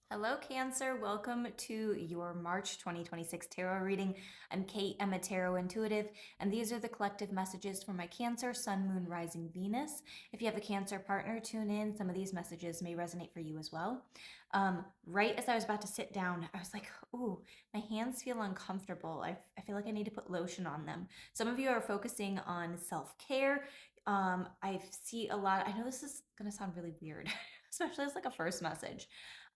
Hello, Cancer. Welcome to your March 2026 tarot reading. I'm Kate. I'm a tarot intuitive, and these are the collective messages for my Cancer, Sun, Moon, Rising, Venus. If you have a Cancer partner, tune in. Some of these messages may resonate for you as well. Right as I was about to sit down, I was like, ooh, my hands feel uncomfortable. I feel like I need to put lotion on them. Some of you are focusing on self care. I see a lot. I know this is going to sound really weird, especially as like a first message.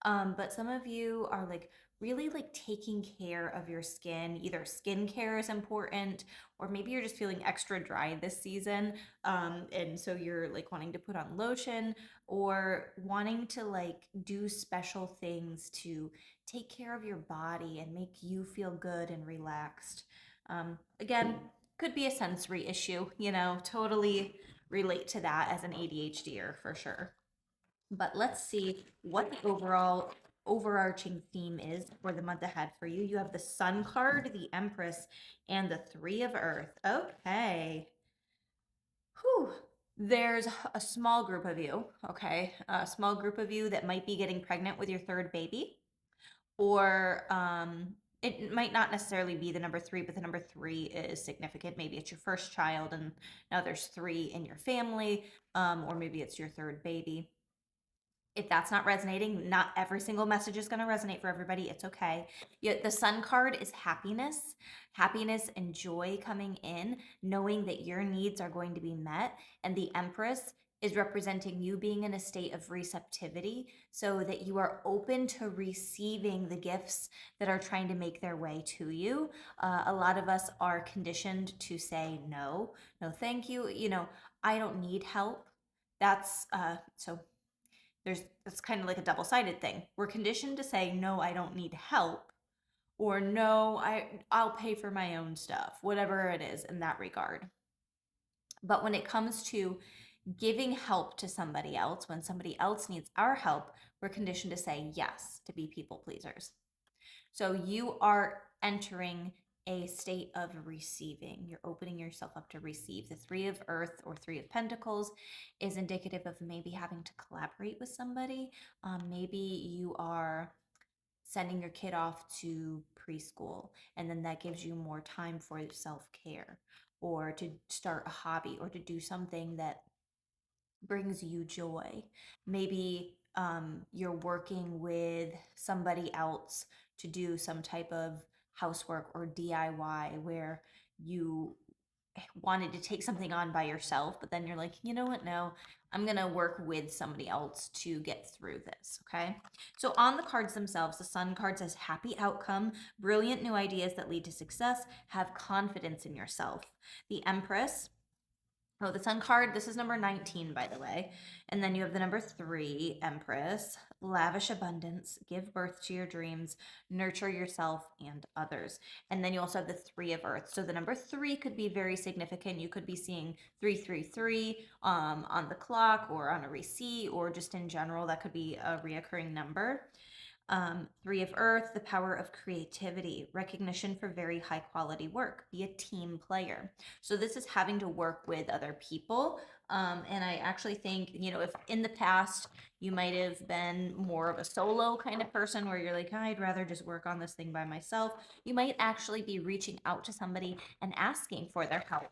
But some of you are like really like taking care of your skin. Either skincare is important, or maybe you're just feeling extra dry this season. And so you're like wanting to put on lotion or wanting to like do special things to take care of your body and make you feel good and relaxed. Again, could be a sensory issue, totally relate to that as an ADHDer for sure. But let's see what the overall overarching theme is for the month ahead for you. You have the Sun card, the Empress, and the Three of Earth. Okay. Whew. There's a small group of you, okay? A small group of you that might be getting pregnant with your third baby, or it might not necessarily be the number three, but the number three is significant. Maybe it's your first child, and now there's three in your family, or maybe it's your third baby. If that's not resonating, not every single message is going to resonate for everybody. It's okay. The Sun card is happiness, happiness and joy coming in, knowing that your needs are going to be met. And the Empress is representing you being in a state of receptivity so that you are open to receiving the gifts that are trying to make their way to you. A lot of us are conditioned to say no, no, thank you. I don't need help. So that's kind of like a double-sided thing. We're conditioned to say no, I don't need help, or no, I'll pay for my own stuff, whatever it is in that regard. But when it comes to giving help to somebody else, when somebody else needs our help, we're conditioned to say yes, to be people pleasers. So you are entering a state of receiving. You're opening yourself up to receive. The Three of Earth or Three of Pentacles is indicative of maybe having to collaborate with somebody. Maybe you are sending your kid off to preschool, and then that gives you more time for self care or to start a hobby or to do something that brings you joy. Maybe you're working with somebody else to do some type of housework or DIY where you wanted to take something on by yourself, but then you're like, you know what? No, I'm going to work with somebody else to get through this. Okay. So on the cards themselves, the Sun card says happy outcome, brilliant new ideas that lead to success, have confidence in yourself. The Empress. Oh, the Sun card, this is number 19, by the way. And then you have the number 3, Empress, lavish abundance, give birth to your dreams, nurture yourself and others. And then you also have the 3 of Earth. So the number 3 could be very significant. You could be seeing 333 on the clock or on a receipt or just in general. That could be a reoccurring number. Three of Earth, the power of creativity, recognition for very high quality work, be a team player. So this is having to work with other people. And I actually think, if in the past you might have been more of a solo kind of person where you're like, I'd rather just work on this thing by myself, you might actually be reaching out to somebody and asking for their help.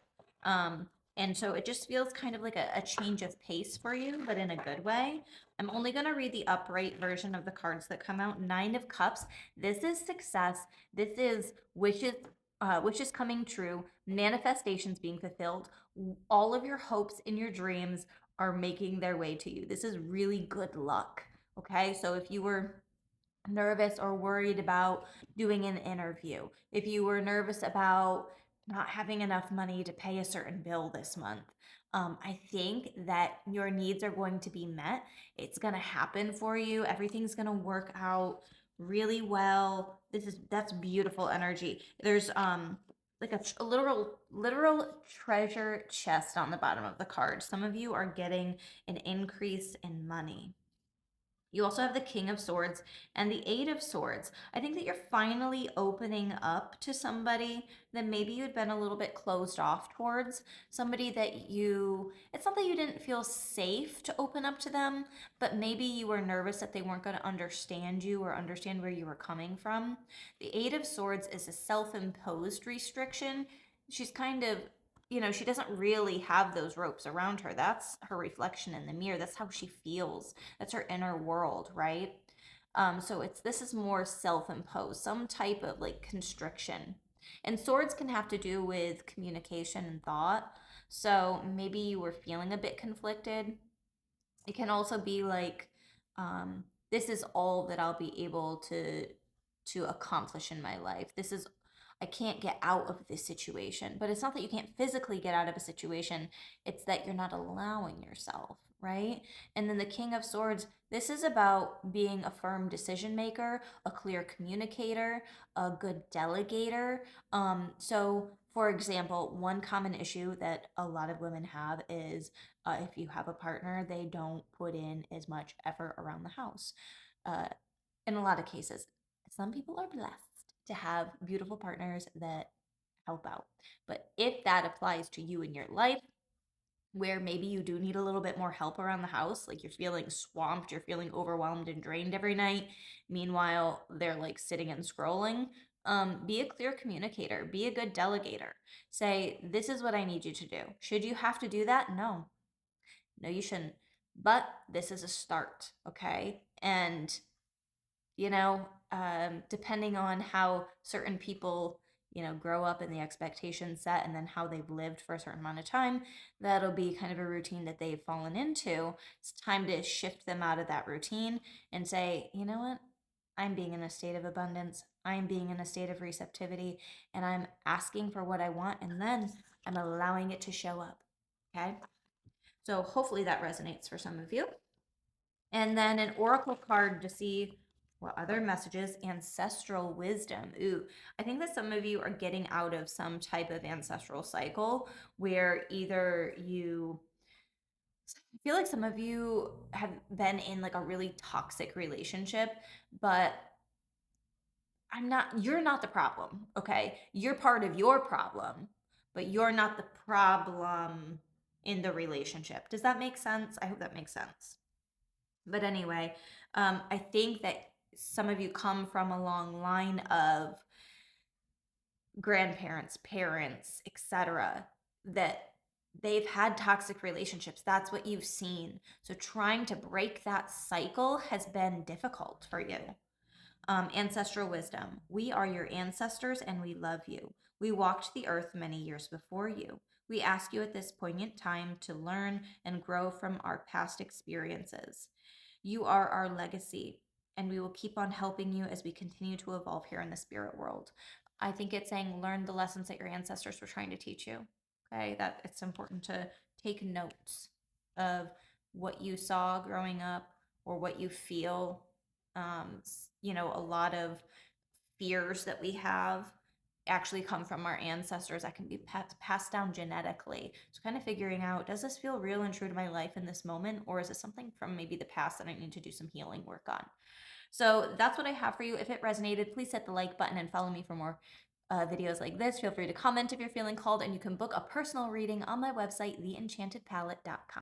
And so it just feels kind of like a change of pace for you, but in a good way. I'm only going to read the upright version of the cards that come out. Nine of Cups. This is success. This is wishes coming true, manifestations being fulfilled. All of your hopes and your dreams are making their way to you. This is really good luck. Okay, so if you were nervous or worried about doing an interview, if you were nervous about not having enough money to pay a certain bill this month, I think that your needs are going to be met. It's going to happen for you. Everything's going to work out really well. That's beautiful energy. There's like a literal treasure chest on the bottom of the card. Some of you are getting an increase in money. You also have the King of Swords and the Eight of Swords. I think that you're finally opening up to somebody that maybe you'd been a little bit closed off towards. Somebody that it's not that you didn't feel safe to open up to them, but maybe you were nervous that they weren't going to understand you or understand where you were coming from. The Eight of Swords is a self imposed restriction. She's kind of she doesn't really have those ropes around her. That's her reflection in the mirror. That's how she feels. That's her inner world, right? So this is more self-imposed, some type of like constriction. And swords can have to do with communication and thought. So maybe you were feeling a bit conflicted. It can also be like, this is all that I'll be able to accomplish in my life. I can't get out of this situation. But it's not that you can't physically get out of a situation, it's that you're not allowing yourself, right? And then the King of Swords, this is about being a firm decision maker, a clear communicator, a good delegator. So, for example, one common issue that a lot of women have is if you have a partner, they don't put in as much effort around the house. Uh, in a lot of cases, some people are blessed to have beautiful partners that help out. But if that applies to you in your life, where maybe you do need a little bit more help around the house, like you're feeling swamped, you're feeling overwhelmed and drained every night, meanwhile, they're like sitting and scrolling. Be a clear communicator, be a good delegator. Say, this is what I need you to do. Should you have to do that? No, no, you shouldn't. But this is a start, okay? And depending on how certain people, grow up and the expectations set and then how they've lived for a certain amount of time, that'll be kind of a routine that they've fallen into. It's time to shift them out of that routine and say, you know what? I'm being in a state of abundance. I'm being in a state of receptivity and I'm asking for what I want and then I'm allowing it to show up. Okay? So hopefully that resonates for some of you. And then an oracle card to see what other messages, ancestral wisdom. Ooh, I think that some of you are getting out of some type of ancestral cycle where either I feel like some of you have been in like a really toxic relationship, but you're not the problem, okay? You're part of your problem, but you're not the problem in the relationship. Does that make sense? I hope that makes sense. But anyway, I think that some of you come from a long line of grandparents, parents, etc., that they've had toxic relationships. That's what you've seen. So trying to break that cycle has been difficult for you. Ancestral wisdom. We are your ancestors and we love you. We walked the earth many years before you. We ask you at this poignant time to learn and grow from our past experiences. You are our legacy, and we will keep on helping you as we continue to evolve here in the spirit world. I think it's saying learn the lessons that your ancestors were trying to teach you. Okay, that it's important to take notes of what you saw growing up or what you feel. A lot of fears that we have actually come from our ancestors that can be passed down genetically. So kind of figuring out, does this feel real and true to my life in this moment, or is it something from maybe the past that I need to do some healing work on? So that's what I have for you. If it resonated, please hit the like button and follow me for more videos like this. Feel free to comment if you're feeling called, and you can book a personal reading on my website, theenchantedpalette.com.